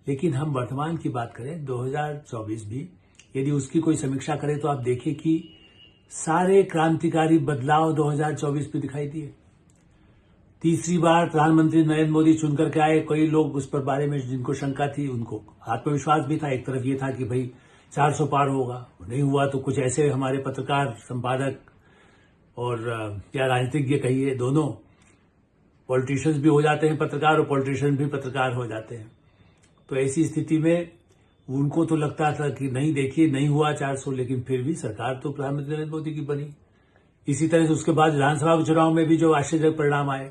लेकिन हम वर्तमान की बात करें 2024 भी, यदि उसकी कोई समीक्षा करें तो आप देखिए कि सारे क्रांतिकारी बदलाव 2024 में दिखाई दिए। तीसरी बार प्रधानमंत्री नरेंद्र मोदी चुनकर के आए। कई लोग उस पर बारे में जिनको शंका थी उनको आत्मविश्वास भी था। एक तरफ ये था कि भाई 400 पार होगा, नहीं हुआ तो कुछ ऐसे हमारे पत्रकार, संपादक और या राजनीतिज्ञ कहिए, दोनों पॉलिटिशियंस भी हो जाते हैं पत्रकार और पॉलिटिशियन भी पत्रकार हो जाते हैं। तो ऐसी स्थिति में उनको तो लगता था कि नहीं, देखिए नहीं हुआ 400, लेकिन फिर भी सरकार तो प्रधानमंत्री नरेंद्र मोदी की बनी। इसी तरह से उसके बाद विधानसभा के चुनाव में भी जो आश्चर्यजनक परिणाम आए,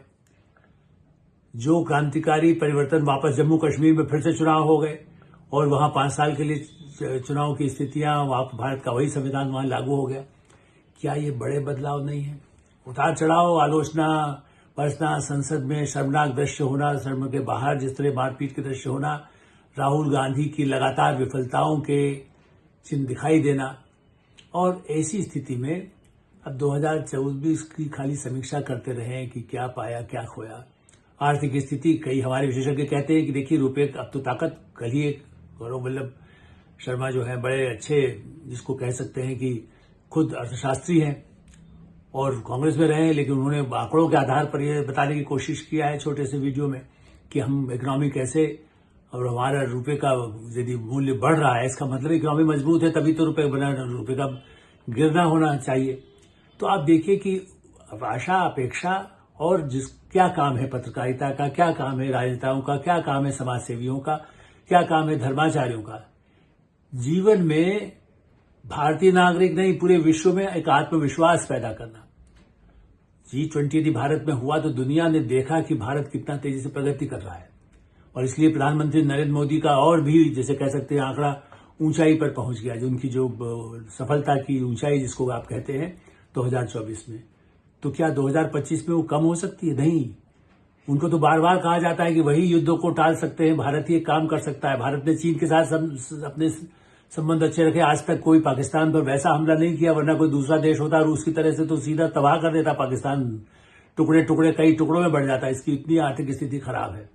जो क्रांतिकारी परिवर्तन, वापस जम्मू कश्मीर में फिर से चुनाव हो गए और वहां 5 साल के लिए चुनाव की स्थितियां, वहां भारत का वही संविधान वहां लागू हो गया। क्या ये बड़े बदलाव नहीं है? उतार चढ़ाव, आलोचना, बरसना, संसद में शर्मनाक दृश्य होना, सदन के बाहर जिस तरह मारपीट के दृश्य होना, राहुल गांधी की लगातार विफलताओं के चिन्ह दिखाई देना, और ऐसी स्थिति में अब 2024 की खाली समीक्षा करते रहे कि क्या पाया क्या खोया। आर्थिक स्थिति, कई हमारे विशेषज्ञ कहते हैं कि देखिए रुपये अब तो ताकत, कल ही एक गौरव वल्लभ शर्मा जो है बड़े अच्छे, जिसको कह सकते हैं कि खुद अर्थशास्त्री हैं और कांग्रेस में रहे, लेकिन उन्होंने आंकड़ों के आधार पर यह बताने की कोशिश किया है छोटे से वीडियो में कि हम इकोनॉमी कैसे, और हमारा रुपये का यदि मूल्य बढ़ रहा है इसका मतलब इकोनॉमी मजबूत है, तभी तो रुपये बना, रुपये का गिरना होना चाहिए। तो आप देखिए कि आशा, अपेक्षा और क्या काम है पत्रकारिता का, क्या काम है राजनेताओं का, क्या काम है समाज सेवियों का, क्या काम है धर्माचार्यों का, जीवन में भारतीय नागरिक नहीं पूरे विश्व में एक आत्मविश्वास पैदा करना। G20 यदि भारत में हुआ तो दुनिया ने देखा कि भारत कितना तेजी से प्रगति कर रहा है, और इसलिए प्रधानमंत्री नरेंद्र मोदी का और भी, जैसे कह सकते हैं, आंकड़ा ऊंचाई पर पहुंच गया, जो उनकी जो सफलता की ऊंचाई जिसको आप कहते हैं 2024 में। तो क्या 2025 में वो कम हो सकती है? नहीं। उनको तो बार बार कहा जाता है कि वही युद्धों को टाल सकते हैं, भारत ही एक काम कर सकता है। भारत ने चीन के साथ अपने संबंध अच्छे रखे, आज तक कोई पाकिस्तान पर वैसा हमला नहीं किया, वरना कोई दूसरा देश होता रूस की तरह से तो सीधा तबाह कर देता पाकिस्तान, टुकड़े टुकड़े, कई टुकड़ों में बढ़ जाता। इसकी इतनी आर्थिक स्थिति खराब है।